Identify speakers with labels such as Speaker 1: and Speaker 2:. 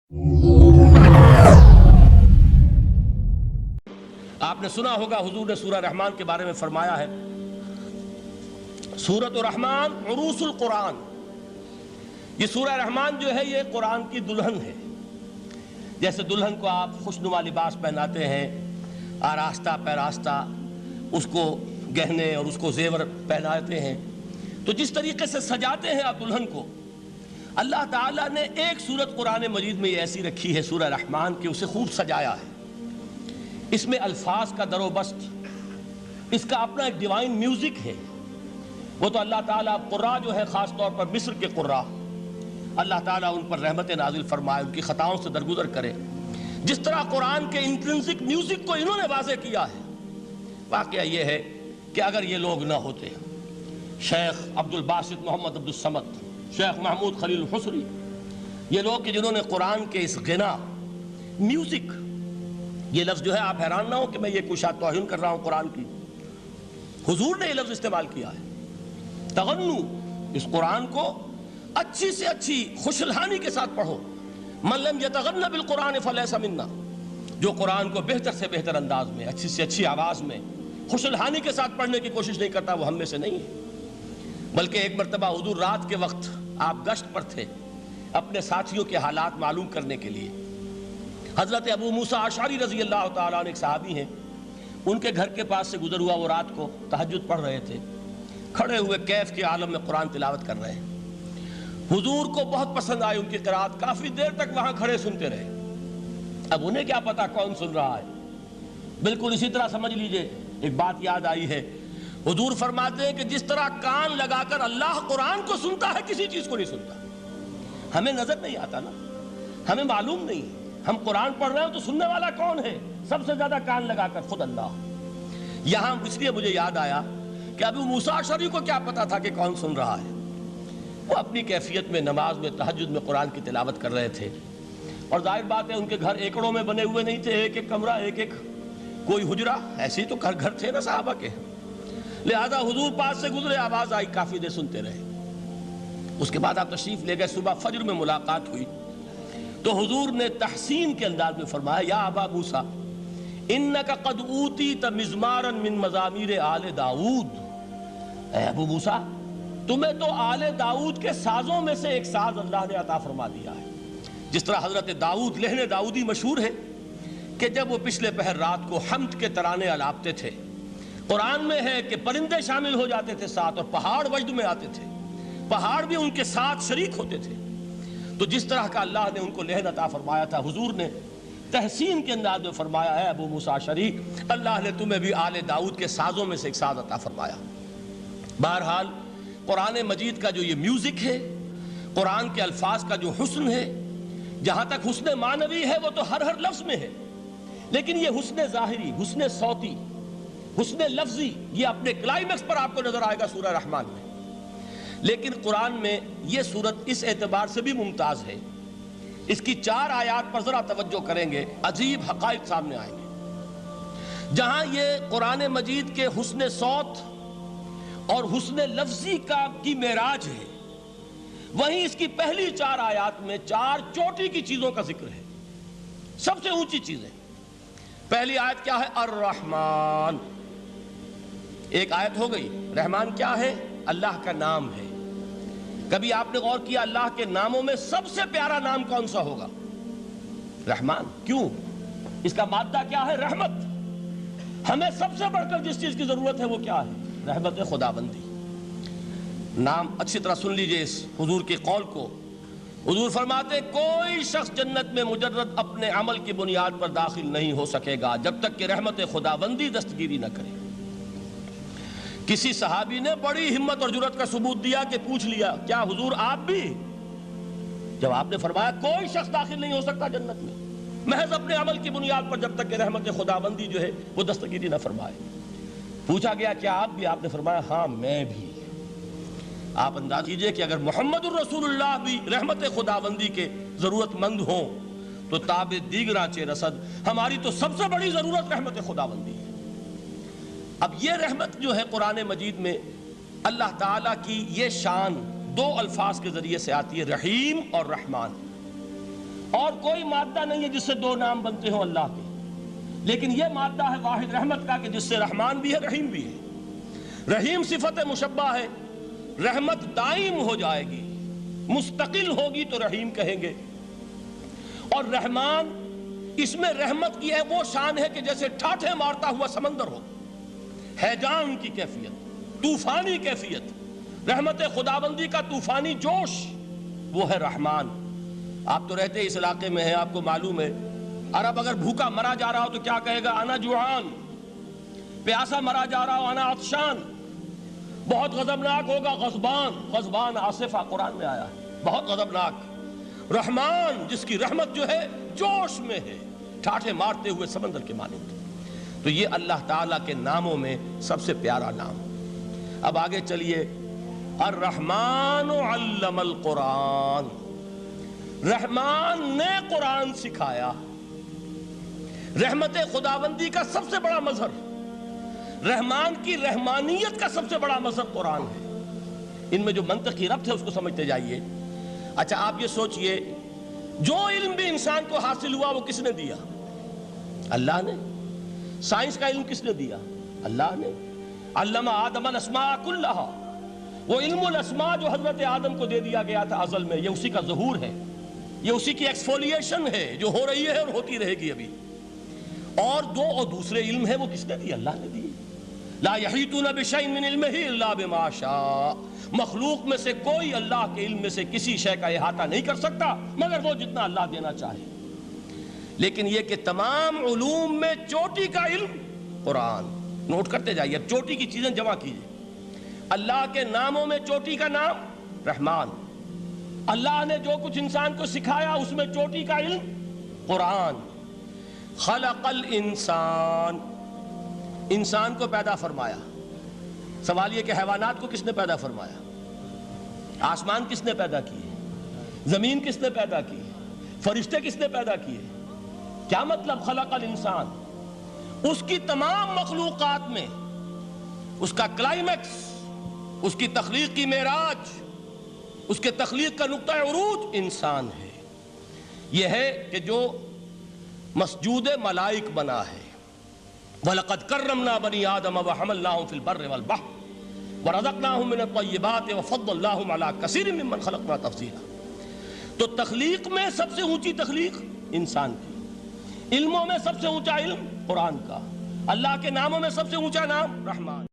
Speaker 1: آپ نے سنا ہوگا حضور نے سورہ رحمان کے بارے میں فرمایا ہے، سورۃ الرحمن عروس القرآن۔ یہ سورہ رحمان جو ہے یہ قرآن کی دلہن ہے۔ جیسے دلہن کو آپ خوشنما لباس پہناتے ہیں، آراستہ پیراستہ اس کو گہنے اور اس کو زیور پہناتے ہیں، تو جس طریقے سے سجاتے ہیں آپ دلہن کو، اللہ تعالیٰ نے ایک سورت قرآن مجید میں یہ ایسی رکھی ہے سورہ رحمان کہ اسے خوب سجایا ہے۔ اس میں الفاظ کا در و بست، اس کا اپنا ایک ڈیوائن میوزک ہے۔ وہ تو اللہ تعالیٰ قراء جو ہے، خاص طور پر مصر کے قراء، اللہ تعالیٰ ان پر رحمت نازل فرمائے، ان کی خطاؤں سے درگزر کرے۔ جس طرح قرآن کے انٹرنسک میوزک کو انہوں نے واضح کیا ہے، واقعہ یہ ہے کہ اگر یہ لوگ نہ ہوتے، شیخ عبد الباسط محمد عبد الصمد، شیخ محمود خلیل الحصری، یہ لوگ کہ جنہوں نے قرآن کے اس غنا، میوزک، یہ لفظ جو ہے آپ حیران نہ ہو کہ میں یہ کوئی شاید توہین کر رہا ہوں قرآن کی، حضور نے یہ لفظ استعمال کیا ہے، تغنو، اس قرآن کو اچھی سے اچھی خوشلحانی کے ساتھ پڑھو۔ من لم یتغن بالقرآن فلیس منا، جو قرآن کو بہتر سے بہتر انداز میں، اچھی سے اچھی آواز میں، خوشلحانی کے ساتھ پڑھنے کی کوشش نہیں کرتا، وہ ہم میں سے نہیں ہے۔ بلکہ ایک مرتبہ حضور رات کے وقت آپ گشت پر تھے اپنے ساتھیوں کے حالات معلوم کرنے کے لیے۔ حضرت ابو موسیٰ اشعری رضی اللہ تعالیٰ عنہ ایک صحابی ہیں، ان کے گھر کے پاس سے گزر ہوا، وہ رات کو تہجد پڑھ رہے تھے، کھڑے ہوئے کیف کے عالم میں قرآن تلاوت کر رہے ہیں۔ حضور کو بہت پسند آئی ان کی قرات، کافی دیر تک وہاں کھڑے سنتے رہے۔ اب انہیں کیا پتا کون سن رہا ہے، بالکل اسی طرح سمجھ لیجئے ایک بات یاد آئی ہے، حضور فرماتے ہیں کہ جس طرح کان لگا کر اللہ قرآن کو سنتا ہے، کسی چیز کو نہیں سنتا۔ ہمیں نظر نہیں آتا نا، ہمیں معلوم نہیں، ہم قرآن پڑھ رہے ہیں تو سننے والا کون ہے؟ سب سے زیادہ کان لگا کر خود اللہ۔ یہاں اس لیے مجھے یاد آیا کہ ابو موسیٰ اشعری کو کیا پتا تھا کہ کون سن رہا ہے؟ وہ اپنی کیفیت میں نماز میں تہجد میں قرآن کی تلاوت کر رہے تھے، اور ظاہر بات ہے ان کے گھر ایکڑوں میں بنے ہوئے نہیں تھے، ایک ایک کمرہ، ایک ایک کوئی حجرہ، ایسے ہی تو گھر تھے نا صحابہ کے، لہذا حضور پاس سے گزرے، آواز آئی، کافی دیر سنتے رہے۔ اس کے بعد آپ تشریف لے گئے، صبح فجر میں ملاقات ہوئی تو حضور نے تحسین کے انداز میں فرمایا، یا ابا موسیٰ انک قد اوتیت مزمارا من مزامیر آل داؤد، اے ابو موسیٰ تمہیں تو آل داؤد کے سازوں میں سے ایک ساز اللہ نے عطا فرما دیا ہے۔ جس طرح حضرت داؤد، لہن داؤدی مشہور ہے کہ جب وہ پچھلے پہر رات کو حمد کے ترانے الاپتے تھے، قرآن میں ہے کہ پرندے شامل ہو جاتے تھے ساتھ، اور پہاڑ وجد میں آتے تھے، پہاڑ بھی ان کے ساتھ شریک ہوتے تھے۔ تو جس طرح کا اللہ نے ان کو لہن عطا فرمایا تھا، حضور نے تحسین کے انداز میں فرمایا ہے ابو موسیٰ اشعری، اللہ نے تمہیں بھی آل داؤد کے سازوں میں سے ایک ساز عطا فرمایا۔ بہرحال قرآن مجید کا جو یہ میوزک ہے، قرآن کے الفاظ کا جو حسن ہے، جہاں تک حسن معنوی ہے وہ تو ہر لفظ میں ہے، لیکن یہ حسن ظاہری، حسن صوتی، حسن لفظی، یہ اپنے کلائمیکس پر آپ کو نظر آئے گا سورہ رحمان میں۔ لیکن قرآن میں یہ سورت اس اعتبار سے بھی ممتاز ہے، اس کی 4 آیات پر ذرا توجہ کریں گے، عجیب حقائق سامنے آئیں گے۔ جہاں یہ قرآن مجید کے حسن صوت اور حسن لفظی کی معراج ہے، وہیں اس کی پہلی 4 آیات میں 4 چوٹی کی چیزوں کا ذکر ہے، سب سے اونچی چیزیں۔ پہلی آیت کیا ہے؟ الرحمن، ایک آیت ہو گئی۔ رحمان کیا ہے؟ اللہ کا نام ہے۔ کبھی آپ نے غور کیا اللہ کے ناموں میں سب سے پیارا نام کون سا ہوگا؟ رحمان۔ کیوں؟ اس کا مادہ کیا ہے؟ رحمت۔ ہمیں سب سے بڑھ کر جس چیز کی ضرورت ہے وہ کیا ہے؟ رحمت خداوندی۔ نام اچھی طرح سن لیجئے اس حضور کے قول کو۔ حضور فرماتے کوئی شخص جنت میں مجرد اپنے عمل کی بنیاد پر داخل نہیں ہو سکے گا جب تک کہ رحمت خداوندی دستگیری نہ کرے۔ کسی صحابی نے بڑی ہمت اور جرأت کا ثبوت دیا کہ پوچھ لیا، کیا حضور آپ بھی؟ جب آپ نے فرمایا کوئی شخص داخل نہیں ہو سکتا جنت میں محض اپنے عمل کی بنیاد پر جب تک کہ رحمت خداوندی جو ہے وہ دستگیری نہ فرمائے۔ پوچھا گیا کیا آپ بھی؟ آپ نے فرمایا ہاں میں بھی۔ آپ انداز کیجئے کہ اگر محمد الرسول اللہ بھی رحمت خداوندی کے ضرورت مند ہوں تو تاب دیگراں چے رسد، ہماری تو سب سے بڑی ضرورت رحمت خداوندی ہے۔ اب یہ رحمت جو ہے قرآن مجید میں اللہ تعالیٰ کی یہ شان 2 الفاظ کے ذریعے سے آتی ہے، رحیم اور رحمان۔ اور کوئی مادہ نہیں ہے جس سے دو نام بنتے ہوں اللہ کے، لیکن یہ مادہ ہے واحد رحمت کا کہ جس سے رحمان بھی ہے رحیم بھی ہے۔ رحیم صفت مشبہ ہے، رحمت دائم ہو جائے گی، مستقل ہوگی تو رحیم کہیں گے، اور رحمان اس میں رحمت کی ہے وہ شان ہے کہ جیسے ٹھاٹھے مارتا ہوا سمندر ہو، ہیجان کی کیفیت، طوفانی کیفیت، رحمت خداوندی کا طوفانی جوش، وہ ہے رحمان۔ آپ تو رہتے اس علاقے میں ہیں، آپ کو معلوم ہے عرب اگر بھوکا مرا جا رہا ہو تو کیا کہے گا؟ انا جوعان۔ پیاسا مرا جا رہا ہو انا عطشان۔ بہت غضبناک ہوگا غضبان، غضبان آصفہ قرآن میں آیا ہے، بہت غضبناک۔ رحمان جس کی رحمت جو ہے جوش میں ہے، ٹھاٹھے مارتے ہوئے سمندر کے مانند۔ تو یہ اللہ تعالیٰ کے ناموں میں سب سے پیارا نام۔ اب آگے چلیے، الرحمن علم القرآن، رحمان نے قرآن سکھایا۔ رحمت خداوندی کا سب سے بڑا مظہر، رحمان کی رحمانیت کا سب سے بڑا مظہر قرآن ہے۔ ان میں جو منطقی ربط ہے اس کو سمجھتے جائیے۔ اچھا آپ یہ سوچئے، جو علم بھی انسان کو حاصل ہوا وہ کس نے دیا؟ اللہ نے۔ سائنس کا علم کس نے دیا؟ اللہ نے۔ علم آدم الاسماء کلہا، وہ علم الاسماء جو حضرت آدم کو دے دیا گیا تھا ازل میں، یہ اسی کا ظہور ہے، یہ اسی کی ایکسفولیشن ہے جو ہو رہی ہے اور ہوتی رہے گی ابھی۔ اور دوسرے علم ہے وہ کس نے دی؟ اللہ نے دی۔ لا یحیطون بشیء من علمہ الا بما شاء، مخلوق میں سے کوئی اللہ کے علم میں سے کسی شے کا احاطہ نہیں کر سکتا مگر وہ جتنا اللہ دینا چاہے۔ لیکن یہ کہ تمام علوم میں چوٹی کا علم قرآن، نوٹ کرتے جائیے، اب چوٹی کی چیزیں جمع کیجئے۔ اللہ کے ناموں میں چوٹی کا نام رحمان، اللہ نے جو کچھ انسان کو سکھایا اس میں چوٹی کا علم قرآن۔ خلق الانسان، انسان کو پیدا فرمایا۔ سوال یہ کہ حیوانات کو کس نے پیدا فرمایا؟ آسمان کس نے پیدا کیے؟ زمین کس نے پیدا کی؟ فرشتے کس نے پیدا کیے؟ کیا مطلب خلق الانسان؟ اس کی تمام مخلوقات میں اس کا کلائمیکس، اس کی تخلیق کی معراج، اس کے تخلیق کا نقطہ عروج انسان ہے۔ یہ ہے کہ جو مسجود ملائک بنا ہے۔ وَلَقَدْ كَرَّمْنَا بَنِي آدَمَ وَحَمَلْنَاهُمْ فِي الْبَرِّ وَالْبَحْرِ وَرَزَقْنَاهُمْ مِنَ الطَّيِّبَاتِ وَفَضَّلْنَاهُمْ عَلَى كَثِيرٍ مِّمَّنْ خَلَقْنَا تَفْضِيلًا۔ تو تخلیق میں سب سے اونچی تخلیق انسان کی، علموں میں سب سے اونچا علم قرآن کا، اللہ کے ناموں میں سب سے اونچا نام رحمان۔